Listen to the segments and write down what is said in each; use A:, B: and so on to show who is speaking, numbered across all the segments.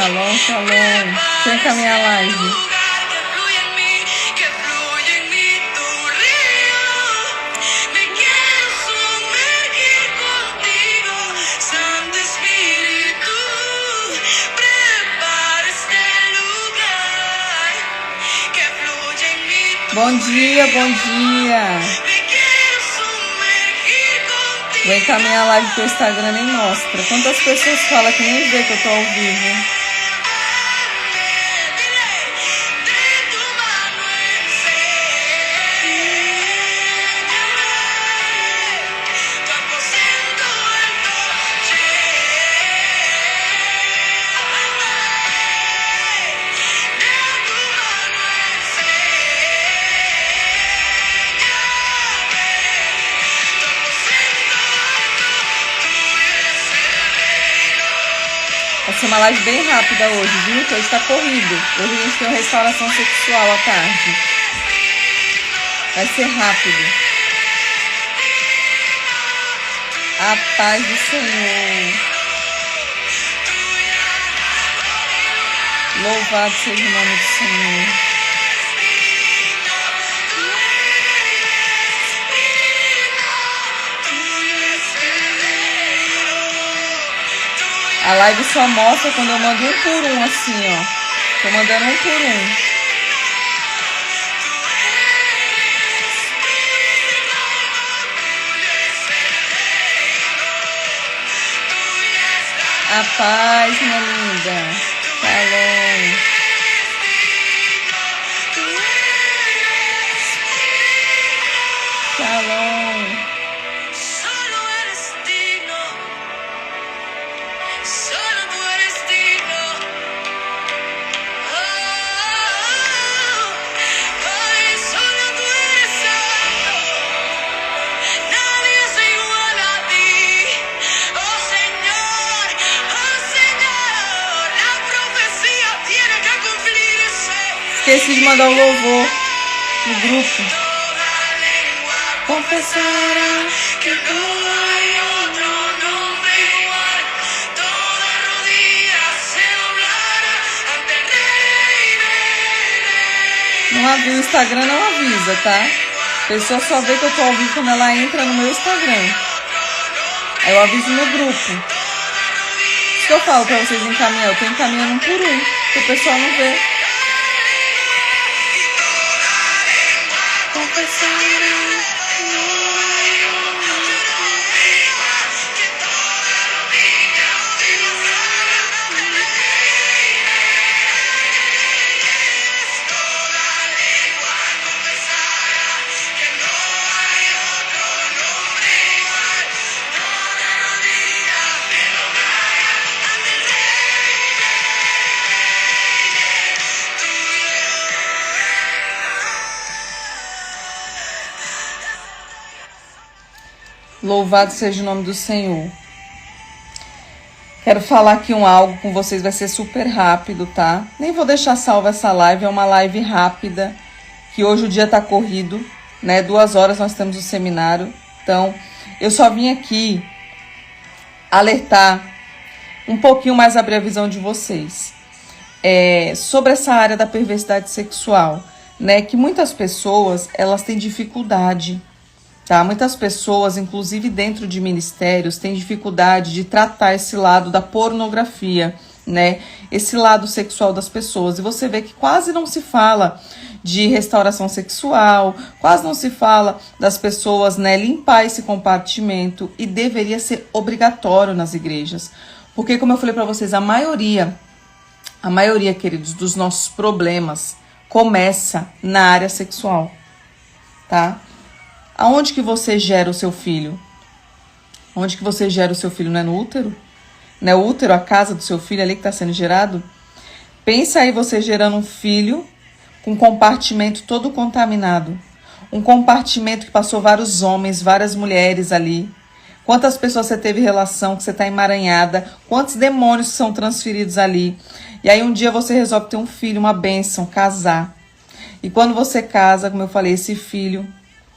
A: Shalom, shalom. Vem com a minha live. Bom dia, bom dia. Vem com a minha live que o Instagram nem mostra. Quantas pessoas falam que nem vê que eu tô ao vivo? Vai ser uma live bem rápida hoje, viu? Que hoje tá corrido. Hoje a gente tem uma restauração sexual à tarde. Vai ser rápido. A paz do Senhor. Louvado seja o nome do Senhor. A live só mostra quando eu mando um por um, assim, ó. Tô mandando um por um. A paz, minha linda. Shalom. Shalom. Esqueci de mandar o louvor no grupo. Confessará que não há outro nome igual. Toda rodilha se doblará ante el Rei. Não avisa, o Instagram não avisa, tá? A pessoa só vê que eu tô ao vivo quando ela entra no meu Instagram. Aí eu aviso no grupo. Isso que eu falo pra vocês encaminhar. Eu tô encaminhando um por um, que o pessoal não vê. Louvado seja o nome do Senhor. Quero falar aqui algo com vocês, vai ser super rápido, tá? Nem vou deixar salva essa live, é uma live rápida, que hoje o dia tá corrido, né? 2 horas nós temos o seminário. Então, eu só vim aqui alertar um pouquinho mais, abrir a visão de vocês. Sobre essa área da perversidade sexual, né? Que muitas pessoas, elas têm dificuldade. Tá? Muitas pessoas, inclusive dentro de ministérios, têm dificuldade de tratar esse lado da pornografia, né? Esse lado sexual das pessoas. E você vê que quase não se fala de restauração sexual, quase não se fala das pessoas, né, limpar esse compartimento, e deveria ser obrigatório nas igrejas. Porque, como eu falei para vocês, a maioria, queridos, dos nossos problemas começa na área sexual, tá? Aonde que você gera o seu filho? Onde que você gera o seu filho? Não é no útero? Não é o útero, a casa do seu filho ali que está sendo gerado? Pensa aí você gerando um filho com um compartimento todo contaminado. Um compartimento que passou vários homens, várias mulheres ali. Quantas pessoas você teve relação, que você está emaranhada. Quantos demônios são transferidos ali. E aí um dia você resolve ter um filho, uma bênção, casar. E quando você casa, como eu falei, esse filho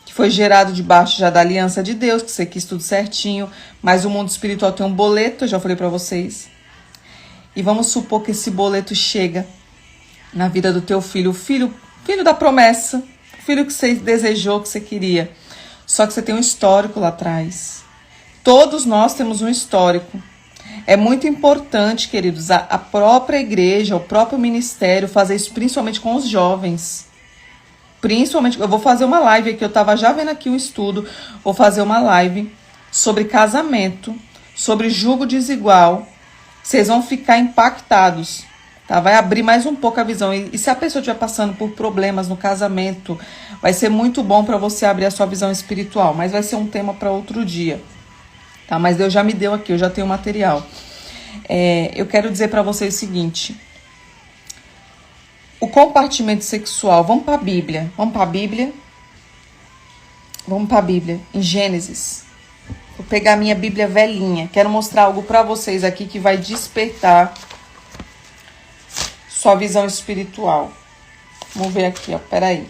A: que foi gerado debaixo já da aliança de Deus, que você quis tudo certinho, mas o mundo espiritual tem um boleto, eu já falei para vocês. E vamos supor que esse boleto chega na vida do teu filho, filho da promessa, o filho que você desejou, que você queria. Só que você tem um histórico lá atrás. Todos nós temos um histórico. É muito importante, queridos, a própria igreja, o próprio ministério fazer isso, principalmente com os jovens. Principalmente, eu vou fazer uma live aqui, eu estava já vendo aqui um estudo, vou fazer uma live sobre casamento, sobre julgo desigual. Vocês vão ficar impactados, tá? Vai abrir mais um pouco a visão. E se a pessoa estiver passando por problemas no casamento, vai ser muito bom para você abrir a sua visão espiritual, mas vai ser um tema para outro dia. Tá, mas Deus já me deu aqui, eu já tenho material. Eu quero dizer para vocês o seguinte. O compartimento sexual, vamos para a Bíblia. Vamos para a Bíblia, em Gênesis. Vou pegar a minha Bíblia velhinha. Quero mostrar algo para vocês aqui que vai despertar sua visão espiritual. Vamos ver aqui, ó, peraí.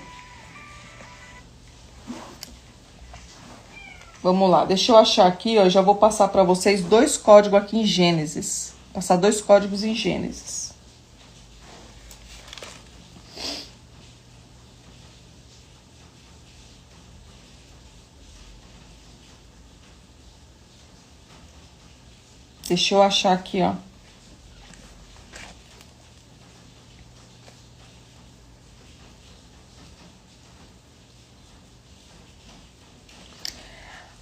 A: Vamos lá, deixa eu achar aqui, ó, eu já vou passar para vocês 2 códigos aqui em Gênesis. Passar 2 códigos em Gênesis. Deixa eu achar aqui, ó.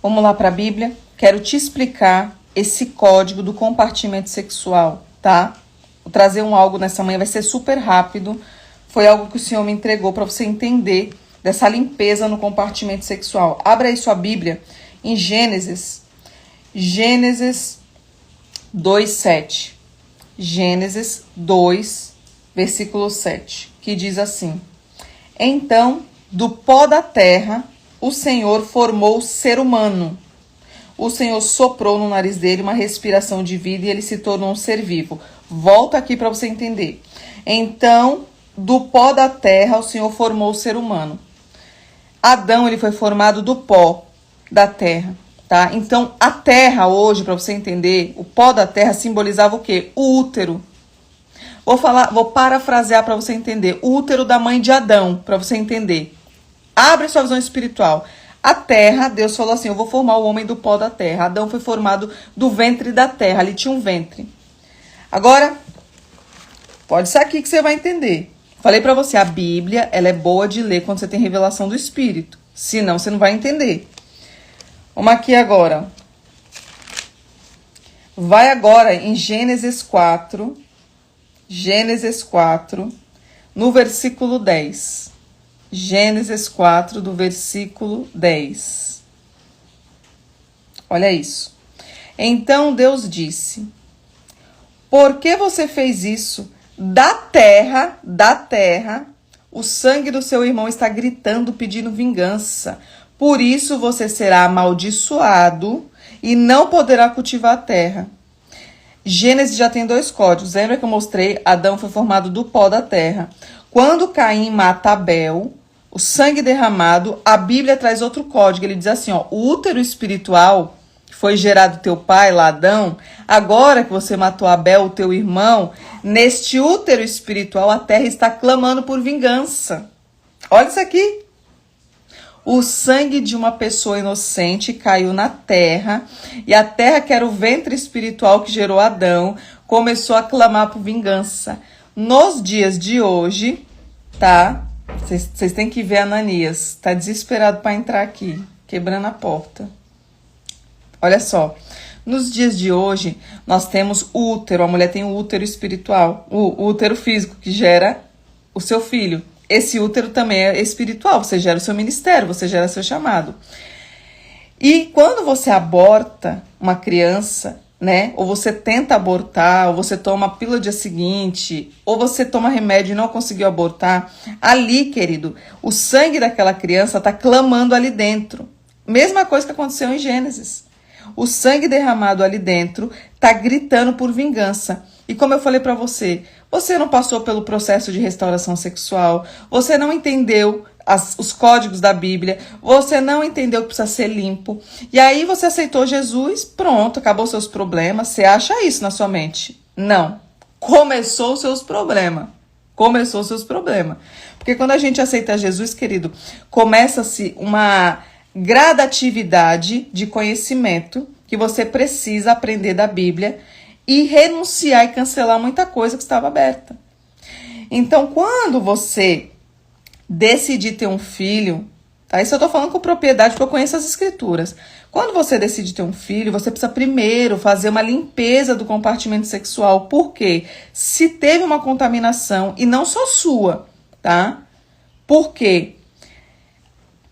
A: Vamos lá para a Bíblia. Quero te explicar esse código do compartimento sexual, tá? Vou trazer algo nessa manhã, vai ser super rápido. Foi algo que o Senhor me entregou para você entender dessa limpeza no compartimento sexual. Abra aí sua Bíblia em Gênesis 2:7. Gênesis 2, versículo 7, que diz assim: Então, do pó da terra, o Senhor formou o ser humano. O Senhor soprou no nariz dele uma respiração de vida e ele se tornou um ser vivo. Volta aqui para você entender. Então, do pó da terra, o Senhor formou o ser humano. Adão, ele foi formado do pó da terra, tá? Então, a terra hoje, para você entender, o pó da terra simbolizava o quê? O útero. Vou parafrasear para você entender. O útero da mãe de Adão, para você entender. Abre sua visão espiritual. A terra, Deus falou assim, eu vou formar o homem do pó da terra. Adão foi formado do ventre da terra, ali tinha um ventre. Agora, pode ser aqui que você vai entender. Falei pra você, a Bíblia, ela é boa de ler quando você tem revelação do Espírito. Senão, você não vai entender. Vamos aqui agora. Vai agora em Gênesis 4. Gênesis 4, no versículo 10. Gênesis 4, do versículo 10. Olha isso. Então Deus disse: Por que você fez isso? Da terra, o sangue do seu irmão está gritando, pedindo vingança. Por isso você será amaldiçoado e não poderá cultivar a terra. Gênesis já tem 2 códigos. Lembra que eu mostrei? Adão foi formado do pó da terra. Quando Caim mata Abel, o sangue derramado, a Bíblia traz outro código. Ele diz assim, ó, o útero espiritual que foi gerado teu pai, lá Adão, agora que você matou Abel, o teu irmão, neste útero espiritual a terra está clamando por vingança. Olha isso aqui. O sangue de uma pessoa inocente caiu na terra, e a terra, que era o ventre espiritual que gerou Adão, começou a clamar por vingança. Nos dias de hoje, tá? Vocês têm que ver Ananias, tá desesperado para entrar aqui, quebrando a porta. Olha só, nos dias de hoje, nós temos o útero, a mulher tem o útero espiritual, o útero físico que gera o seu filho. Esse útero também é espiritual, você gera o seu ministério, você gera o seu chamado. E quando você aborta uma criança, né, ou você tenta abortar, ou você toma a pílula no dia seguinte, ou você toma remédio e não conseguiu abortar, ali, querido, o sangue daquela criança está clamando ali dentro. Mesma coisa que aconteceu em Gênesis. O sangue derramado ali dentro está gritando por vingança. E como eu falei para você, você não passou pelo processo de restauração sexual, você não entendeu os códigos da Bíblia, você não entendeu que precisa ser limpo, e aí você aceitou Jesus, pronto, acabou seus problemas. Você acha isso na sua mente? Não. começou os seus problemas. Começou os seus problemas. Porque quando a gente aceita Jesus, querido, começa-se uma gradatividade de conhecimento que você precisa aprender da Bíblia e renunciar e cancelar muita coisa que estava aberta. Então, quando você decidir ter um filho, tá? Isso eu tô falando com propriedade porque eu conheço as escrituras. Quando você decide ter um filho, você precisa primeiro fazer uma limpeza do compartimento sexual. Por quê? Se teve uma contaminação, e não só sua, tá? Porque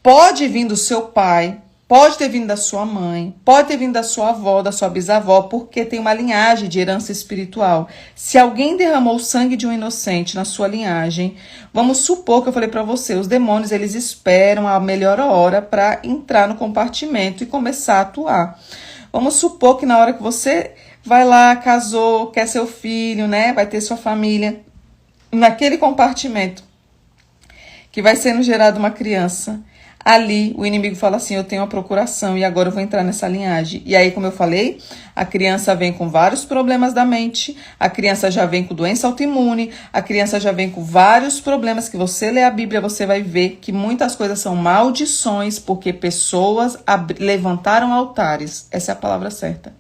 A: pode vir do seu pai, pode ter vindo da sua mãe, pode ter vindo da sua avó, da sua bisavó, porque tem uma linhagem de herança espiritual. Se alguém derramou o sangue de um inocente na sua linhagem, vamos supor que eu falei para você, os demônios, eles esperam a melhor hora para entrar no compartimento e começar a atuar. Vamos supor que na hora que você vai lá, casou, quer seu filho, né, vai ter sua família, naquele compartimento que vai sendo gerada uma criança, ali o inimigo fala assim, eu tenho uma procuração e agora eu vou entrar nessa linhagem. E aí, como eu falei, a criança vem com vários problemas da mente, a criança já vem com doença autoimune, a criança já vem com vários problemas que você lê a Bíblia, você vai ver que muitas coisas são maldições porque pessoas levantaram altares. Essa é a palavra certa.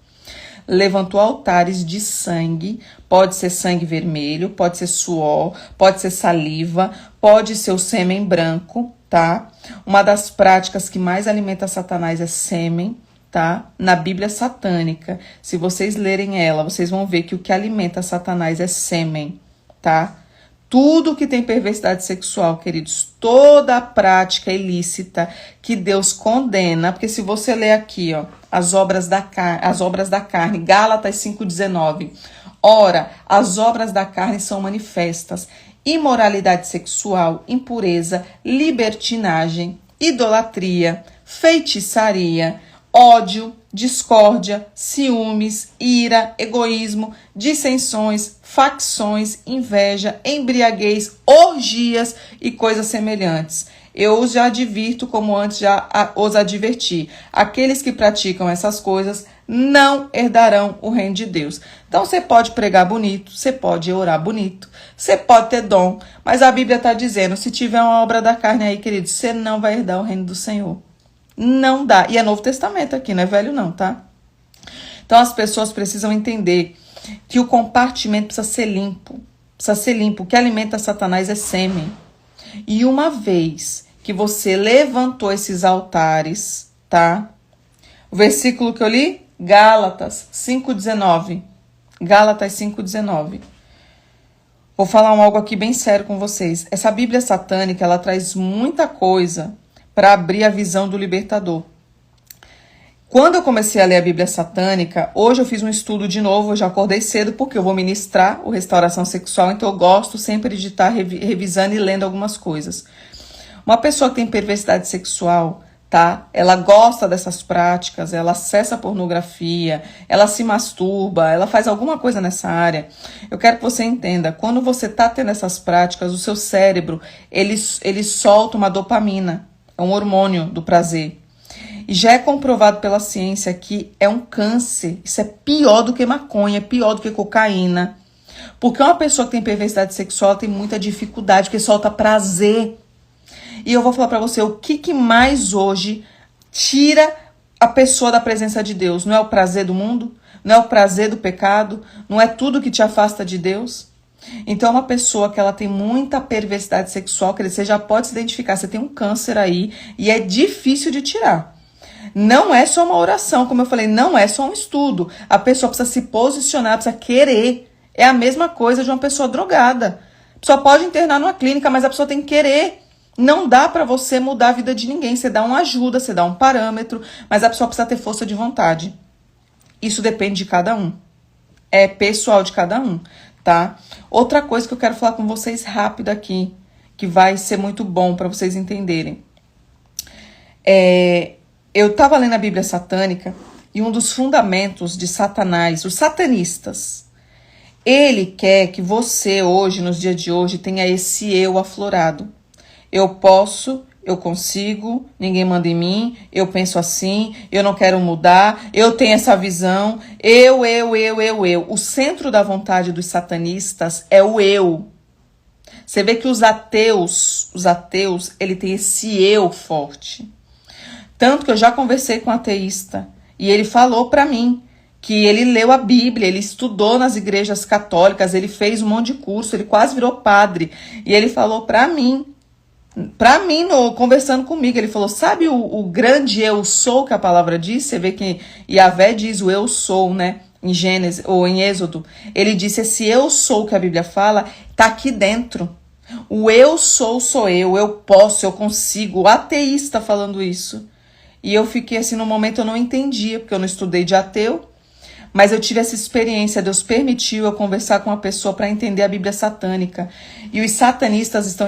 A: Levantou altares de sangue, pode ser sangue vermelho, pode ser suor, pode ser saliva, pode ser o sêmen branco, tá? Uma das práticas que mais alimenta Satanás é sêmen, tá? Na Bíblia satânica, se vocês lerem ela, vocês vão ver que o que alimenta Satanás é sêmen, tá? Tudo que tem perversidade sexual, queridos, toda a prática ilícita que Deus condena, porque se você ler aqui, ó, as obras da carne, Gálatas 5,19, ora, as obras da carne são manifestas, imoralidade sexual, impureza, libertinagem, idolatria, feitiçaria, ódio, discórdia, ciúmes, ira, egoísmo, dissensões, facções, inveja, embriaguez, orgias e coisas semelhantes. Eu os já advirto como antes já os adverti. Aqueles que praticam essas coisas não herdarão o reino de Deus. Então você pode pregar bonito, você pode orar bonito, você pode ter dom, mas a Bíblia está dizendo, se tiver uma obra da carne aí, querido, você não vai herdar o reino do Senhor. Não dá. E é Novo Testamento aqui, não é velho não, tá? Então as pessoas precisam entender que o compartimento precisa ser limpo. Precisa ser limpo. O que alimenta Satanás é sêmen. E uma vez que você levantou esses altares, tá? O versículo que eu li, Gálatas 5,19. Gálatas 5,19. Vou falar algo aqui bem sério com vocês. Essa Bíblia satânica, ela traz muita coisa para abrir a visão do libertador. Quando eu comecei a ler a Bíblia satânica, hoje eu fiz um estudo de novo, eu já acordei cedo porque eu vou ministrar o Restauração Sexual, então eu gosto sempre de estar revisando e lendo algumas coisas. Uma pessoa que tem perversidade sexual, tá? Ela gosta dessas práticas, ela acessa pornografia, ela se masturba, ela faz alguma coisa nessa área. Eu quero que você entenda, quando você tá tendo essas práticas, o seu cérebro, ele solta uma dopamina, é um hormônio do prazer. E já é comprovado pela ciência que é um câncer. Isso é pior do que maconha, é pior do que cocaína. Porque uma pessoa que tem perversidade sexual tem muita dificuldade, porque solta prazer. E eu vou falar pra você, o que mais hoje tira a pessoa da presença de Deus? Não é o prazer do mundo? Não é o prazer do pecado? Não é tudo que te afasta de Deus? Então, uma pessoa que ela tem muita perversidade sexual, que você já pode se identificar, você tem um câncer aí e é difícil de tirar. Não é só uma oração, como eu falei, não é só um estudo. A pessoa precisa se posicionar, precisa querer. É a mesma coisa de uma pessoa drogada. A pessoa pode internar numa clínica, mas a pessoa tem que querer. Não dá pra você mudar a vida de ninguém. Você dá uma ajuda, você dá um parâmetro, mas a pessoa precisa ter força de vontade. Isso depende de cada um. É pessoal de cada um, tá? Outra coisa que eu quero falar com vocês rápido aqui, que vai ser muito bom pra vocês entenderem. Eu estava lendo a Bíblia satânica e um dos fundamentos de Satanás, os satanistas, ele quer que você hoje, nos dias de hoje, tenha esse eu aflorado. Eu posso, eu consigo, ninguém manda em mim, eu penso assim, eu não quero mudar, eu tenho essa visão, eu. O centro da vontade dos satanistas é o eu. Você vê que os ateus, ele tem esse eu forte. Tanto que eu já conversei com um ateísta e ele falou pra mim que ele leu a Bíblia, ele estudou nas igrejas católicas, ele fez um monte de curso, ele quase virou padre. E ele falou pra mim, conversando comigo, ele falou, sabe o grande eu sou que a palavra diz? Você vê que Yahvé diz o eu sou, né? Em Gênesis ou em Êxodo. Ele disse, esse eu sou que a Bíblia fala, tá aqui dentro. O eu sou eu posso, eu consigo. O ateísta falando isso. E eu fiquei assim, no momento eu não entendia, porque eu não estudei de ateu. Mas eu tive essa experiência, Deus permitiu eu conversar com uma pessoa para entender a Bíblia satânica. E os satanistas estão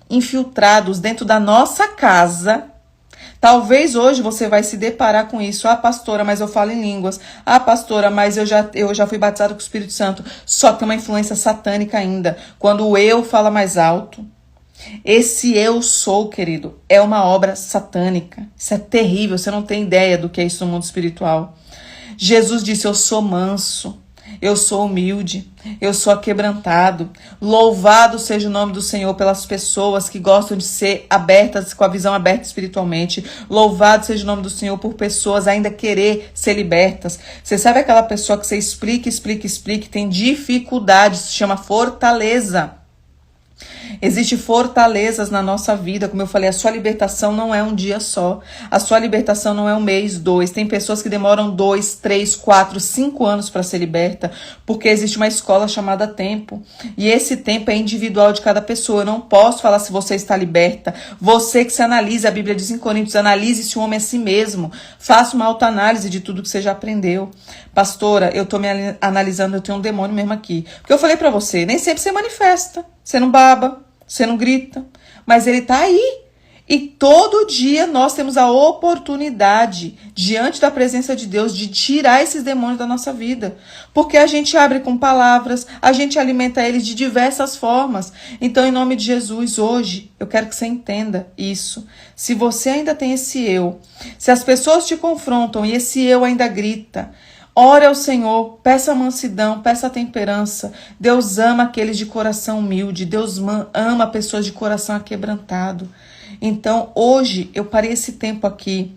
A: infiltrados dentro da nossa casa. Talvez hoje você vai se deparar com isso. Ah, pastora, mas eu falo em línguas. Ah, pastora, mas eu já fui batizado com o Espírito Santo. Só que tem uma influência satânica ainda. Quando o eu fala mais alto. Esse eu sou, querido, é uma obra satânica. Isso é terrível, você não tem ideia do que é isso no mundo espiritual. Jesus disse, eu sou manso, eu sou humilde, eu sou aquebrantado. Louvado seja o nome do Senhor pelas pessoas que gostam de ser abertas, com a visão aberta espiritualmente. Louvado seja o nome do Senhor por pessoas ainda querer ser libertas. Você sabe aquela pessoa que você explica, tem dificuldade, se chama fortaleza. Existem fortalezas na nossa vida, como eu falei, a sua libertação não é um dia só, a sua libertação não é um mês, 2, tem pessoas que demoram 2, 3, 4, 5 anos para ser liberta, porque existe uma escola chamada tempo, e esse tempo é individual de cada pessoa. Eu não posso falar se você está liberta, você que se analisa, a Bíblia diz em Coríntios, analise se o homem é si mesmo, faça uma autoanálise de tudo que você já aprendeu. Pastora, eu tô me analisando, eu tenho um demônio mesmo aqui, porque eu falei para você, nem sempre você manifesta. Você não baba, você não grita, mas ele tá aí. E todo dia nós temos a oportunidade, diante da presença de Deus, de tirar esses demônios da nossa vida. Porque a gente abre com palavras, a gente alimenta eles de diversas formas. Então, em nome de Jesus, hoje, eu quero que você entenda isso. Se você ainda tem esse eu, se as pessoas te confrontam e esse eu ainda grita, ore ao Senhor, peça mansidão, peça temperança. Deus ama aqueles de coração humilde, Deus ama pessoas de coração aquebrantado. Então, hoje, eu parei esse tempo aqui,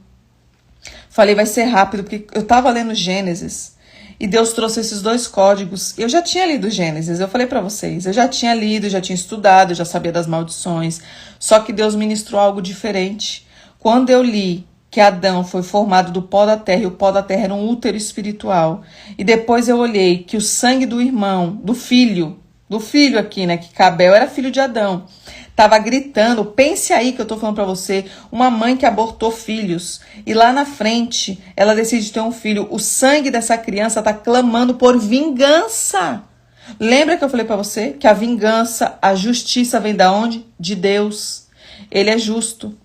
A: falei, vai ser rápido, porque eu estava lendo Gênesis, e Deus trouxe esses 2 códigos. Eu já tinha lido Gênesis, eu falei para vocês, eu já tinha lido, já tinha estudado, eu já sabia das maldições, só que Deus ministrou algo diferente. Quando eu li que Adão foi formado do pó da terra, e o pó da terra era um útero espiritual. E depois eu olhei que o sangue do irmão, do filho aqui, né, que Cabel era filho de Adão, estava gritando. Pense aí que eu tô falando para você, uma mãe que abortou filhos, e lá na frente ela decide ter um filho, o sangue dessa criança tá clamando por vingança. Lembra que eu falei para você que a vingança, a justiça vem da onde? De Deus. Ele é justo.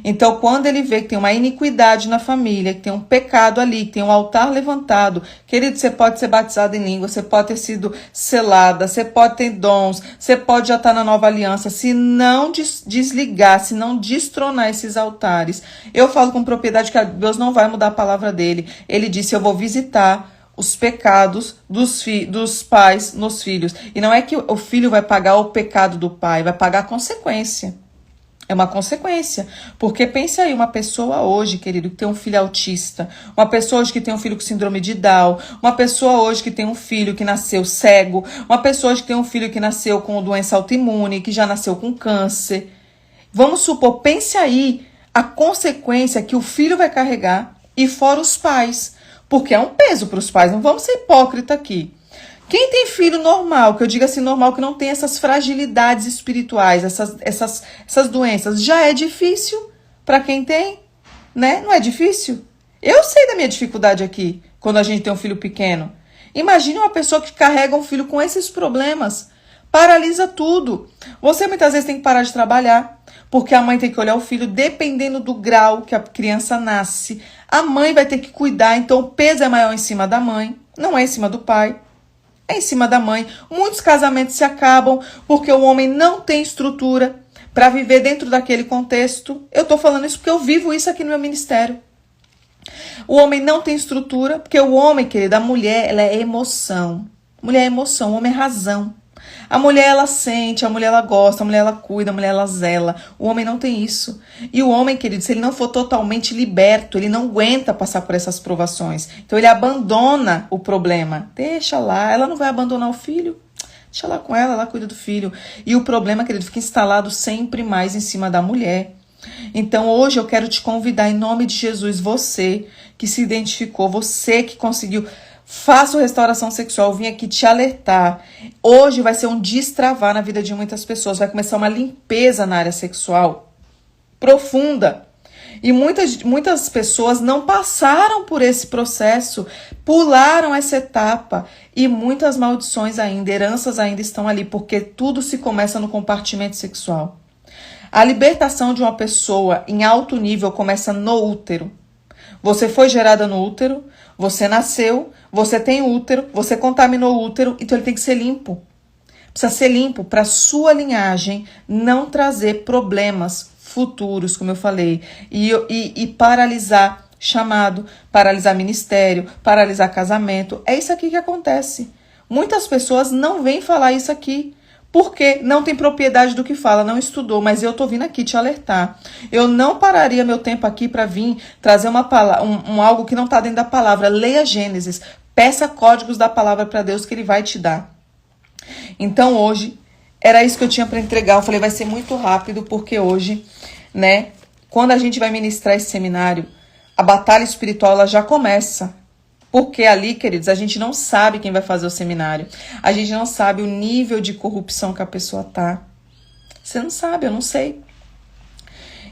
A: Então, quando ele vê que tem uma iniquidade na família, que tem um pecado ali, que tem um altar levantado, querido, você pode ser batizado em língua, você pode ter sido selada, você pode ter dons, você pode já estar na nova aliança, se não desligar, se não destronar esses altares. Eu falo com propriedade que Deus não vai mudar a palavra dele. Ele disse, eu vou visitar os pecados dos pais nos filhos. E não é que o filho vai pagar o pecado do pai, vai pagar a consequência. É uma consequência, porque pense aí, uma pessoa hoje, querido, que tem um filho autista, uma pessoa hoje que tem um filho com síndrome de Down, uma pessoa hoje que tem um filho que nasceu cego, uma pessoa hoje que tem um filho que nasceu com doença autoimune, que já nasceu com câncer. Vamos supor, pense aí a consequência que o filho vai carregar e fora os pais, porque é um peso para os pais, não vamos ser hipócritas aqui. Quem tem filho normal, que eu digo assim normal, que não tem essas fragilidades espirituais, essas doenças, já é difícil para quem tem, né? Não é difícil? Eu sei da minha dificuldade aqui, quando a gente tem um filho pequeno. Imagine uma pessoa que carrega um filho com esses problemas. Paralisa tudo. Você muitas vezes tem que parar de trabalhar, porque a mãe tem que olhar o filho, dependendo do grau que a criança nasce. A mãe vai ter que cuidar, então o peso é maior em cima da mãe, não é em cima do pai. É em cima da mãe. Muitos casamentos se acabam porque o homem não tem estrutura para viver dentro daquele contexto. Eu tô falando isso porque eu vivo isso aqui no meu ministério. O homem não tem estrutura, porque o homem, querida, a mulher, ela é emoção. Mulher é emoção, o homem é razão. A mulher, ela sente, a mulher, ela gosta, a mulher, ela cuida, a mulher, ela zela. O homem não tem isso. E o homem, querido, se ele não for totalmente liberto, ele não aguenta passar por essas provações. Então, ele abandona o problema. Deixa lá, ela não vai abandonar o filho. Deixa lá com ela cuida do filho. E o problema, querido, fica instalado sempre mais em cima da mulher. Então, hoje eu quero te convidar, em nome de Jesus, você que se identificou, você que conseguiu... Faço restauração sexual, eu vim aqui te alertar. Hoje vai ser um destravar na vida de muitas pessoas. Vai começar uma limpeza na área sexual profunda. E muitas pessoas não passaram por esse processo, pularam essa etapa. E muitas maldições ainda, heranças ainda estão ali, porque tudo se começa no compartimento sexual. A libertação de uma pessoa em alto nível começa no útero. Você foi gerada no útero, você nasceu, você tem útero, você contaminou o útero, então ele tem que ser limpo. Precisa ser limpo para a sua linhagem não trazer problemas futuros, como eu falei, e paralisar chamado, paralisar ministério, paralisar casamento. É isso aqui que acontece. Muitas pessoas não vêm falar isso aqui. Porque não tem propriedade do que fala, não estudou, mas eu tô vindo aqui te alertar. Eu não pararia meu tempo aqui para vir trazer uma palavra, algo que não tá dentro da palavra. Leia Gênesis, peça códigos da palavra para Deus que ele vai te dar. Então hoje, era isso que eu tinha para entregar. Eu falei, vai ser muito rápido, porque hoje, né, quando a gente vai ministrar esse seminário, a batalha espiritual ela já começa. Porque ali, queridos, a gente não sabe quem vai fazer o seminário. A gente não sabe o nível de corrupção que a pessoa tá. Você não sabe, eu não sei.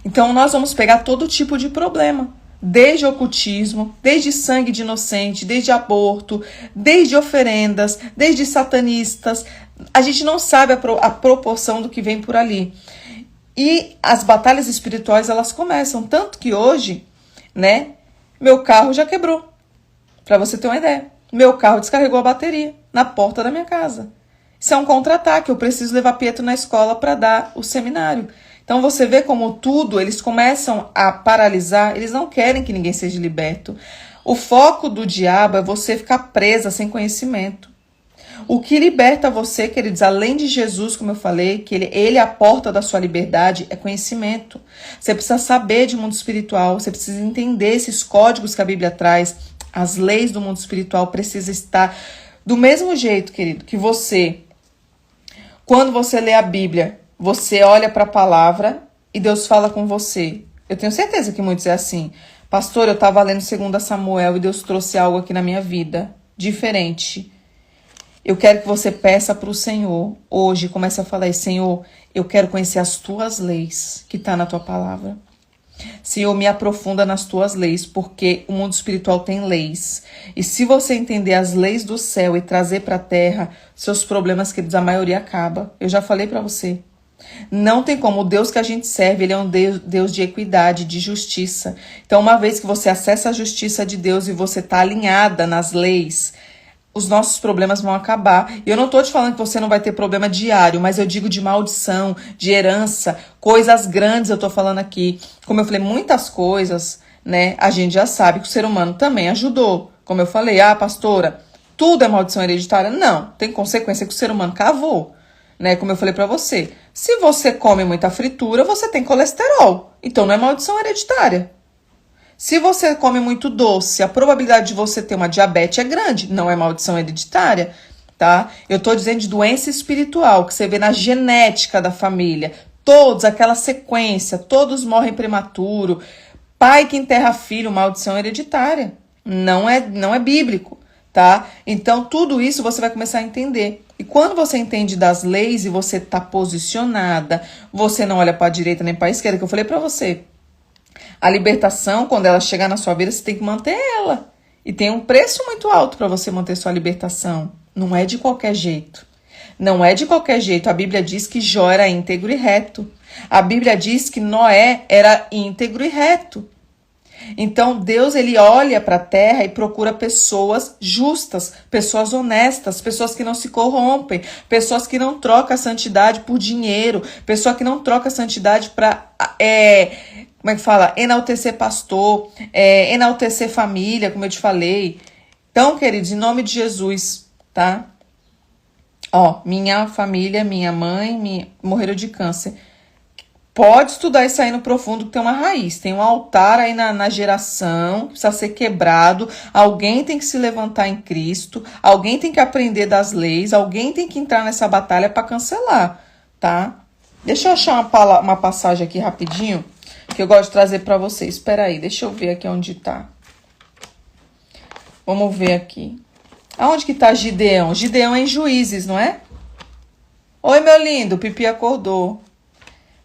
A: Então, nós vamos pegar todo tipo de problema. Desde ocultismo, desde sangue de inocente, desde aborto, desde oferendas, desde satanistas. A gente não sabe a proporção do que vem por ali. E as batalhas espirituais, elas começam. Tanto que hoje, né, meu carro já quebrou. Para você ter uma ideia, meu carro descarregou a bateria na porta da minha casa. Isso é um contra-ataque, eu preciso levar Pietro na escola para dar o seminário. Então você vê como tudo, eles começam a paralisar, eles não querem que ninguém seja liberto. O foco do diabo é você ficar presa sem conhecimento. O que liberta você, queridos, além de Jesus, como eu falei, que ele é a porta da sua liberdade, é conhecimento. Você precisa saber de mundo espiritual, você precisa entender esses códigos que a Bíblia traz. As leis do mundo espiritual precisam estar do mesmo jeito, querido, que você, quando você lê a Bíblia, você olha para a palavra e Deus fala com você. Eu tenho certeza que muitos é assim. Pastor, eu estava lendo 2 Samuel e Deus trouxe algo aqui na minha vida, diferente. Eu quero que você peça para o Senhor, hoje, comece a falar, Senhor, eu quero conhecer as tuas leis, que está na tua palavra. Senhor, me aprofunda nas tuas leis, porque o mundo espiritual tem leis. E se você entender as leis do céu e trazer para a terra, seus problemas, queridos, a maioria acaba. Eu já falei para você. Não tem como. O Deus que a gente serve, ele é um Deus de equidade, de justiça. Então, uma vez que você acessa a justiça de Deus e você está alinhada nas leis, os nossos problemas vão acabar. E eu não estou te falando que você não vai ter problema diário, mas eu digo de maldição, de herança, coisas grandes eu estou falando aqui. Como eu falei, muitas coisas, né, a gente já sabe que o ser humano também ajudou. Como eu falei, pastora, tudo é maldição hereditária? Não, tem consequência que o ser humano cavou, né, como eu falei para você. Se você come muita fritura, você tem colesterol, então não é maldição hereditária. Se você come muito doce, a probabilidade de você ter uma diabetes é grande, não é maldição hereditária, tá? Eu tô dizendo de doença espiritual, que você vê na genética da família, todos, aquela sequência, todos morrem prematuro, pai que enterra filho, maldição hereditária, não é bíblico, tá? Então, tudo isso você vai começar a entender. E quando você entende das leis e você tá posicionada, você não olha para a direita nem para a esquerda, que eu falei para você. A libertação, quando ela chegar na sua vida, você tem que manter ela. E tem um preço muito alto para você manter sua libertação. Não é de qualquer jeito. Não é de qualquer jeito. A Bíblia diz que Jó era íntegro e reto. A Bíblia diz que Noé era íntegro e reto. Então Deus, ele olha para a terra e procura pessoas justas, pessoas honestas, pessoas que não se corrompem, pessoas que não trocam a santidade por dinheiro, pessoa que não troca a santidade para como é que fala? Enaltecer pastor, enaltecer família, como eu te falei. Então, queridos, em nome de Jesus, tá? Ó, minha família, minha mãe morreram de câncer. Pode estudar isso aí no profundo, que tem uma raiz, tem um altar aí na geração, que precisa ser quebrado, alguém tem que se levantar em Cristo, alguém tem que aprender das leis, alguém tem que entrar nessa batalha para cancelar, tá? Deixa eu achar uma passagem aqui rapidinho, que eu gosto de trazer para vocês. Espera aí, deixa eu ver aqui onde tá. Vamos ver aqui. Aonde que tá Gideão? Gideão é em Juízes, não é? Oi, meu lindo, o Pipi acordou.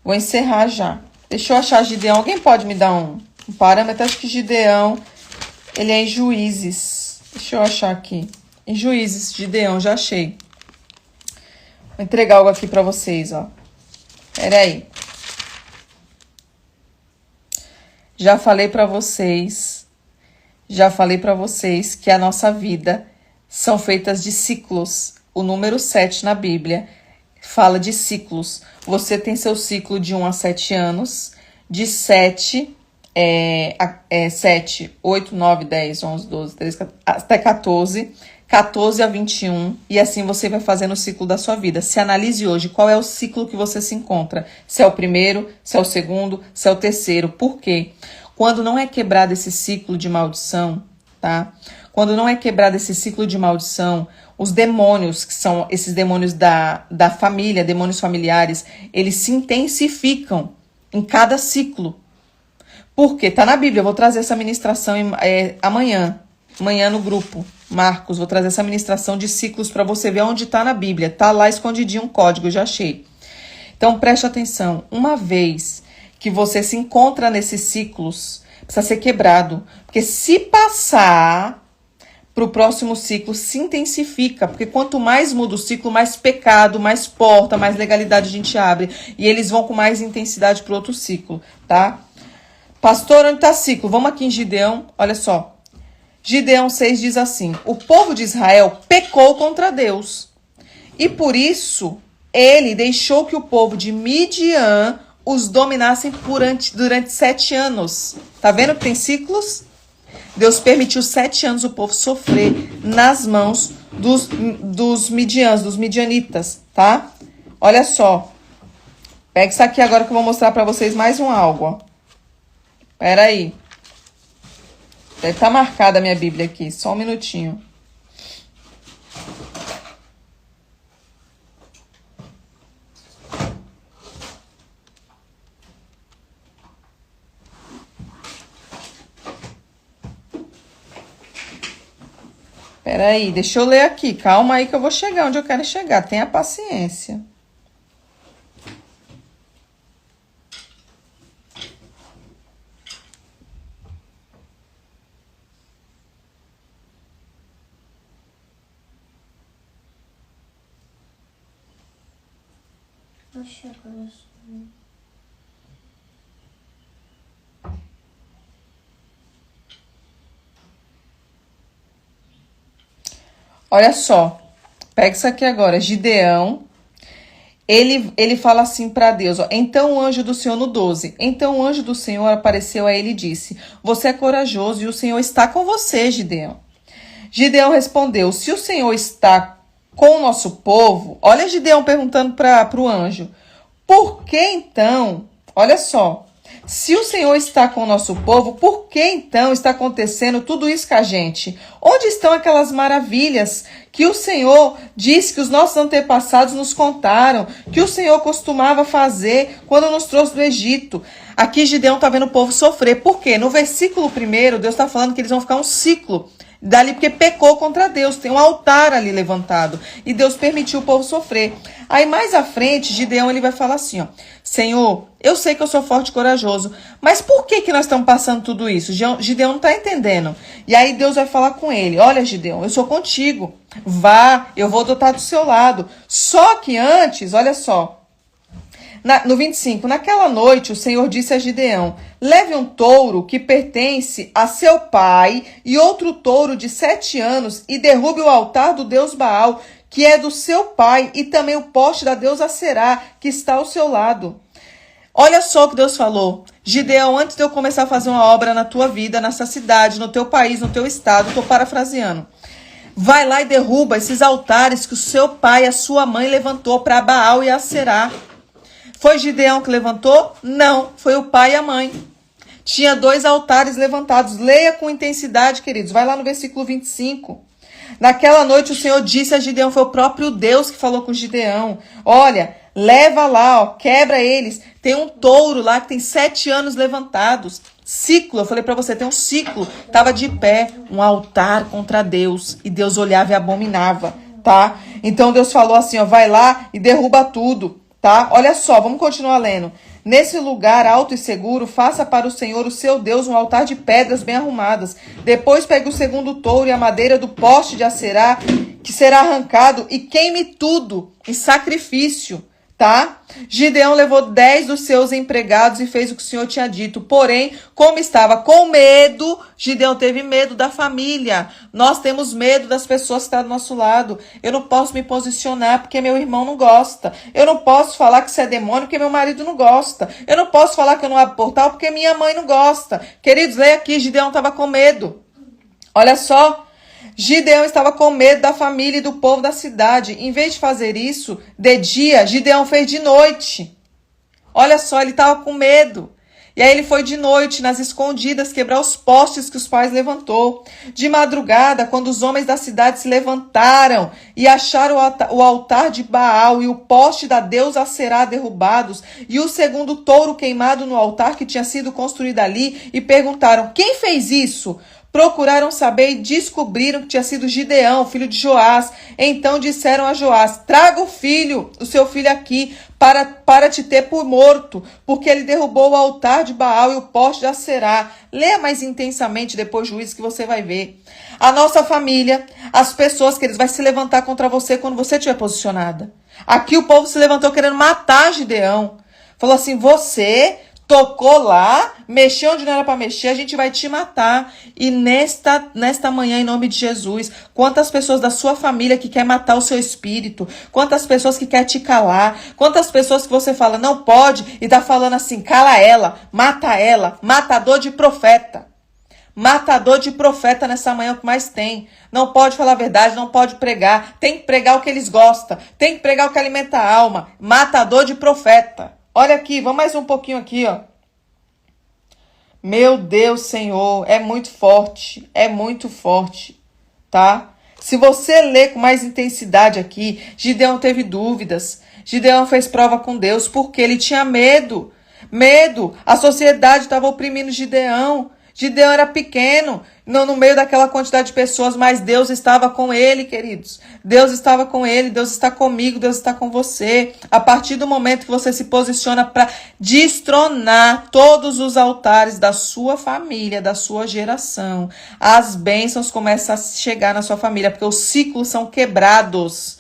A: Vou encerrar já. Deixa eu achar Gideão. Alguém pode me dar um parâmetro? Acho que Gideão, ele é em Juízes. Deixa eu achar aqui. Em Juízes, Gideão, já achei. Vou entregar algo aqui pra vocês, ó. Pera aí. Já falei pra vocês que a nossa vida são feitas de ciclos. O número 7 na Bíblia fala de ciclos. Você tem seu ciclo de 1 a 7 anos, de 7, 8, 9, 10, 11, 12, 13, até 14, 14 a 21, e assim você vai fazendo o ciclo da sua vida. Se analise hoje qual é o ciclo que você se encontra. Se é o primeiro, se é o segundo, se é o terceiro. Por quê? Quando não é quebrado esse ciclo de maldição, tá? Quando não é quebrado esse ciclo de maldição, os demônios, que são esses demônios da família, demônios familiares, eles se intensificam em cada ciclo. Por quê? Tá na Bíblia, eu vou trazer essa ministração amanhã no grupo. Marcos, vou trazer essa ministração de ciclos para você ver onde tá na Bíblia. Tá lá escondidinho um código, eu já achei. Então preste atenção, uma vez que você se encontra nesses ciclos, precisa ser quebrado. Porque se passar para o próximo ciclo, se intensifica. Porque quanto mais muda o ciclo, mais pecado, mais porta, mais legalidade a gente abre. E eles vão com mais intensidade para o outro ciclo, tá? Pastor, onde está ciclo? Vamos aqui em Gideão, olha só. Gideão 6 diz assim: o povo de Israel pecou contra Deus. E por isso, ele deixou que o povo de Midian os dominassem durante 7 anos. Tá vendo que tem ciclos? Deus permitiu 7 anos o povo sofrer nas mãos dos midianos, dos midianitas, tá? Olha só. Pega isso aqui agora que eu vou mostrar pra vocês mais um algo, ó. Pera aí. Deve estar marcada a minha Bíblia aqui, só um minutinho. Peraí, deixa eu ler aqui. Calma aí que eu vou chegar onde eu quero chegar. Tenha paciência. Olha só, pega isso aqui agora, Gideão, ele fala assim para Deus, ó, então o anjo do Senhor no 12, então o anjo do Senhor apareceu a ele e disse, você é corajoso e o Senhor está com você, Gideão. Gideão respondeu, se o Senhor está com o nosso povo, olha Gideão perguntando para o anjo, por que então, olha só, se o Senhor está com o nosso povo, por que então está acontecendo tudo isso com a gente? Onde estão aquelas maravilhas que o Senhor disse que os nossos antepassados nos contaram, que o Senhor costumava fazer quando nos trouxe do Egito? Aqui Gideão está vendo o povo sofrer. Por quê? No versículo 1, Deus está falando que eles vão ficar um ciclo dali porque pecou contra Deus, tem um altar ali levantado e Deus permitiu o povo sofrer. Aí mais à frente, Gideão ele vai falar assim, ó, Senhor, eu sei que eu sou forte e corajoso, mas por que nós estamos passando tudo isso? Gideão não está entendendo. E aí Deus vai falar com ele, olha Gideão, eu sou contigo, vá, eu vou estar do seu lado. Só que antes, olha só, No 25, naquela noite o Senhor disse a Gideão: leve um touro que pertence a seu pai e outro touro de 7 anos e derrube o altar do deus Baal, que é do seu pai, e também o poste da deusa Aserá, que está ao seu lado. Olha só o que Deus falou. Gideão, antes de eu começar a fazer uma obra na tua vida, nessa cidade, no teu país, no teu estado, estou parafraseando. Vai lá e derruba esses altares que o seu pai e a sua mãe levantou para Baal e Aserá. Foi Gideão que levantou? Não, foi o pai e a mãe. Tinha 2 altares levantados. Leia com intensidade, queridos. Vai lá no versículo 25. Naquela noite o Senhor disse a Gideão, foi o próprio Deus que falou com Gideão: olha, leva lá, ó, quebra eles. Tem um touro lá que tem 7 anos levantados. Ciclo, eu falei pra você, tem um ciclo. Tava de pé, um altar contra Deus. E Deus olhava e abominava, tá? Então Deus falou assim, ó, vai lá e derruba tudo, tá? Olha só, vamos continuar lendo. Nesse lugar alto e seguro, faça para o Senhor, o seu Deus, um altar de pedras bem arrumadas. Depois pegue o segundo touro e a madeira do poste de Aserá, que será arrancado, e queime tudo em sacrifício, tá? Gideão levou 10 dos seus empregados e fez o que o Senhor tinha dito. Porém, como estava com medo, Gideão teve medo da família. Nós temos medo das pessoas que estão do nosso lado. Eu não posso me posicionar porque meu irmão não gosta. Eu não posso falar que isso é demônio porque meu marido não gosta. Eu não posso falar que eu não abro portal porque minha mãe não gosta. Queridos, leia aqui, Gideão estava com medo. Olha só. Gideão estava com medo da família e do povo da cidade. Em vez de fazer isso de dia, Gideão fez de noite. Olha só, ele estava com medo. E aí ele foi de noite, nas escondidas, quebrar os postes que os pais levantou. De madrugada, quando os homens da cidade se levantaram e acharam o altar de Baal e o poste da deusa Aserá derrubados e o segundo touro queimado no altar que tinha sido construído ali, e perguntaram: quem fez isso? Procuraram saber e descobriram que tinha sido Gideão, filho de Joás. Então disseram a Joás: traga o seu filho aqui, para te ter por morto, porque ele derrubou o altar de Baal e o poste de Aserá. Leia mais intensamente depois, Juízes, que você vai ver. A nossa família, as pessoas que eles vão se levantar contra você quando você estiver posicionada. Aqui o povo se levantou querendo matar Gideão. Falou assim: você tocou lá, mexeu onde não era para mexer, a gente vai te matar. E nesta manhã, em nome de Jesus, quantas pessoas da sua família que quer matar o seu espírito, quantas pessoas que quer te calar, quantas pessoas que você fala não pode e tá falando assim: cala ela, matador de profeta. Matador de profeta nessa manhã, o que mais tem. Não pode falar a verdade, não pode pregar, tem que pregar o que eles gostam, tem que pregar o que alimenta a alma. Matador de profeta. Olha aqui, vamos mais um pouquinho aqui, ó. Meu Deus, Senhor, é muito forte, tá? Se você ler com mais intensidade aqui, Gideão teve dúvidas, Gideão fez prova com Deus, porque ele tinha medo. A sociedade estava oprimindo Gideão. Gideão era pequeno, no meio daquela quantidade de pessoas, mas Deus estava com ele, queridos. Deus estava com ele, Deus está comigo, Deus está com você. A partir do momento que você se posiciona para destronar todos os altares da sua família, da sua geração, as bênçãos começam a chegar na sua família, porque os ciclos são quebrados.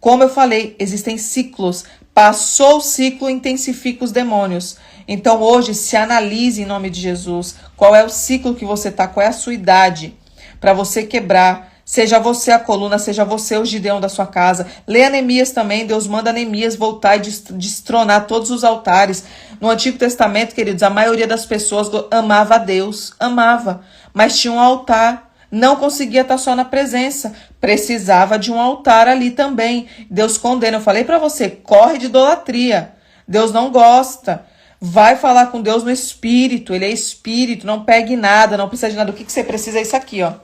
A: Como eu falei, existem ciclos. Passou o ciclo, intensifica os demônios. Então hoje se analise em nome de Jesus. Qual é o ciclo que você está? Qual é a sua idade? Para você quebrar. Seja você a coluna, seja você o Gideão da sua casa. Leia Neemias também. Deus manda Neemias voltar e destronar todos os altares. No Antigo Testamento, queridos, a maioria das pessoas amava a Deus. Amava. Mas tinha um altar. Não conseguia estar só na presença. Precisava de um altar ali também. Deus condena. Eu falei para você, corre de idolatria. Deus não gosta. Vai falar com Deus no espírito. Ele é espírito. Não pegue nada. Não precisa de nada. O que você precisa é isso aqui, ó.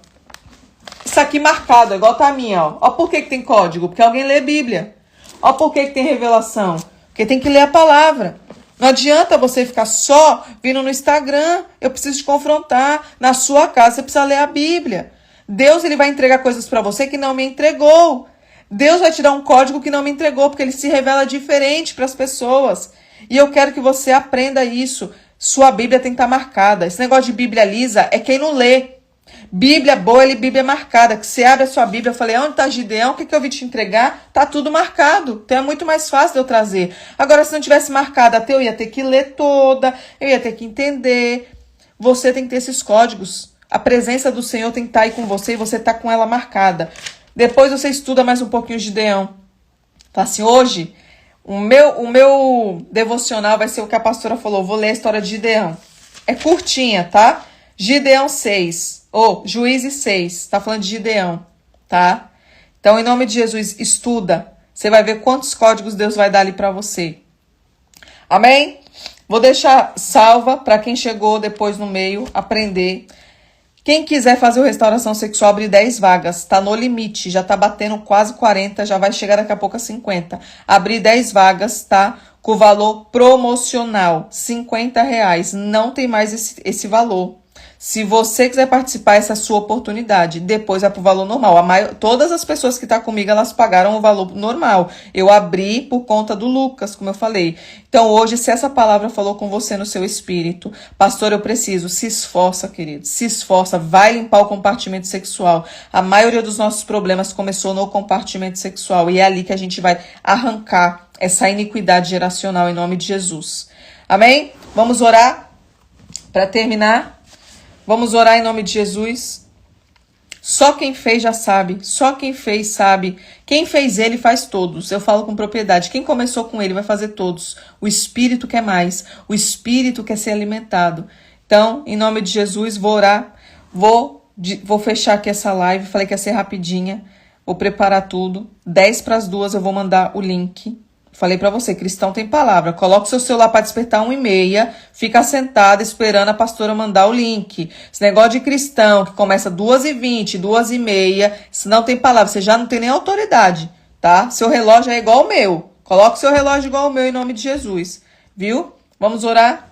A: Isso aqui marcado, igual tá a minha, ó. Ó por que tem código? Porque alguém lê Bíblia. Ó por que tem revelação? Porque tem que ler a palavra. Não adianta você ficar só vindo no Instagram. Eu preciso te confrontar. Na sua casa você precisa ler a Bíblia. Deus, ele vai entregar coisas para você que não me entregou. Deus vai te dar um código que não me entregou, porque ele se revela diferente para as pessoas. E eu quero que você aprenda isso. Sua Bíblia tem que estar marcada. Esse negócio de Bíblia lisa é quem não lê. Bíblia boa e Bíblia marcada, que você abre a sua Bíblia, eu falei, onde está Gideão, o que eu vim te entregar? Tá tudo marcado, então é muito mais fácil de eu trazer. Agora, se não tivesse marcado, até eu ia ter que ler toda, eu ia ter que entender. Você tem que ter esses códigos. A presença do Senhor tem que estar aí com você e você tá com ela marcada. Depois você estuda mais um pouquinho de Gideão. Fala assim, hoje, o meu devocional vai ser o que a pastora falou, vou ler a história de Gideão. É curtinha, tá? Gideão 6, Juízes 6, tá falando de Gideão, tá? Então, em nome de Jesus, estuda. Você vai ver quantos códigos Deus vai dar ali pra você. Amém? Vou deixar salva para quem chegou depois no meio, aprender. Quem quiser fazer o Restauração Sexual, abrir 10 vagas. Tá no limite, já tá batendo quase 40, já vai chegar daqui a pouco a 50. Abrir 10 vagas, tá? Com valor promocional, R$50. Não tem mais esse valor. Se você quiser participar, essa é a sua oportunidade. Depois é pro valor normal. Todas as pessoas que estão comigo, elas pagaram o valor normal. Eu abri por conta do Lucas, como eu falei. Então, hoje, se essa palavra falou com você no seu espírito, pastor, eu preciso, se esforça, querido. Se esforça, vai limpar o compartimento sexual. A maioria dos nossos problemas começou no compartimento sexual. E é ali que a gente vai arrancar essa iniquidade geracional em nome de Jesus. Amém? Vamos orar para terminar. Vamos orar em nome de Jesus. Só quem fez já sabe. Só quem fez sabe. Quem fez ele faz todos. Eu falo com propriedade. Quem começou com ele vai fazer todos. O Espírito quer mais. O Espírito quer ser alimentado. Então, em nome de Jesus, vou orar. Vou fechar aqui essa live. Falei que ia ser rapidinha. Vou preparar tudo. 10:50 eu vou mandar o link. Falei pra você, cristão tem palavra. Coloca o seu celular para despertar 1h30, fica sentada esperando a pastora mandar o link. Esse negócio de cristão que começa 2h20, 2h30, se não tem palavra, você já não tem nem autoridade, tá? Seu relógio é igual o meu. Coloca o seu relógio igual o meu em nome de Jesus, viu? Vamos orar?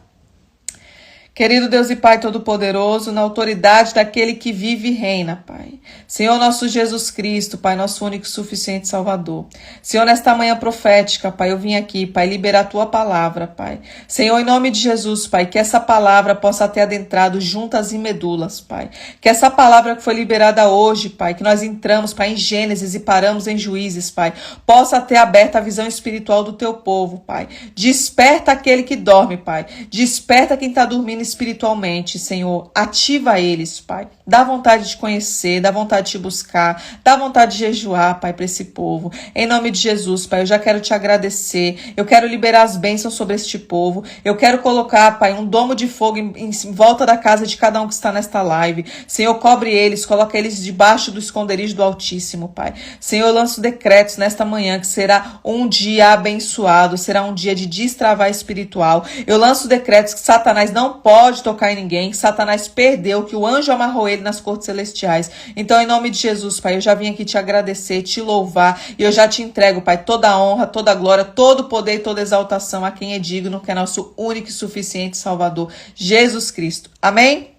A: Querido Deus e Pai Todo-Poderoso, na autoridade daquele que vive e reina, Pai. Senhor nosso Jesus Cristo, Pai, nosso único e suficiente Salvador. Senhor, nesta manhã profética, Pai, eu vim aqui, Pai, liberar a Tua palavra, Pai. Senhor, em nome de Jesus, Pai, que essa palavra possa ter adentrado juntas e medulas, Pai. Que essa palavra que foi liberada hoje, Pai, que nós entramos, Pai, em Gênesis e paramos em Juízes, Pai, possa ter aberta a visão espiritual do Teu povo, Pai. Desperta aquele que dorme, Pai. Desperta quem está dormindo espiritualmente, Senhor, ativa eles, Pai, dá vontade de conhecer, dá vontade de te buscar, dá vontade de jejuar, Pai, para esse povo, em nome de Jesus, Pai, eu já quero te agradecer, eu quero liberar as bênçãos sobre este povo, eu quero colocar, Pai, um domo de fogo em volta da casa de cada um que está nesta live, Senhor, cobre eles, coloca eles debaixo do esconderijo do Altíssimo, Pai, Senhor, eu lanço decretos nesta manhã, que será um dia abençoado, será um dia de destravar espiritual, eu lanço decretos que Satanás não pode tocar em ninguém, que Satanás perdeu, que o anjo amarrou ele nas cortes celestiais. Então, em nome de Jesus, Pai, eu já vim aqui te agradecer, te louvar, e eu já te entrego, Pai, toda a honra, toda a glória, todo o poder e toda a exaltação a quem é digno, que é nosso único e suficiente Salvador, Jesus Cristo. Amém?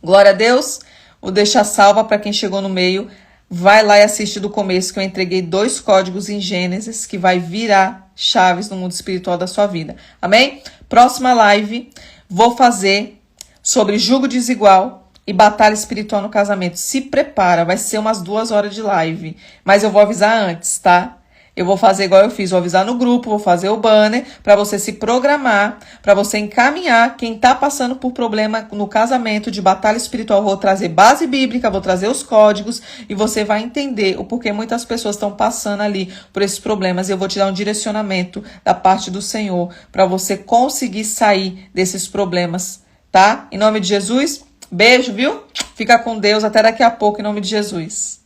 A: Glória a Deus. Vou deixar salva para quem chegou no meio. Vai lá e assiste do começo, que eu entreguei 2 códigos em Gênesis, que vai virar chaves no mundo espiritual da sua vida. Amém? Próxima live, vou fazer sobre jugo desigual e batalha espiritual no casamento. Se prepara, vai ser umas 2 horas de live. Mas eu vou avisar antes, tá? Eu vou fazer igual eu fiz, vou avisar no grupo, vou fazer o banner para você se programar, para você encaminhar quem tá passando por problema no casamento de batalha espiritual. Vou trazer base bíblica, vou trazer os códigos e você vai entender o porquê muitas pessoas estão passando ali por esses problemas. Eu vou te dar um direcionamento da parte do Senhor para você conseguir sair desses problemas, tá? Em nome de Jesus, beijo, viu? Fica com Deus, até daqui a pouco, em nome de Jesus.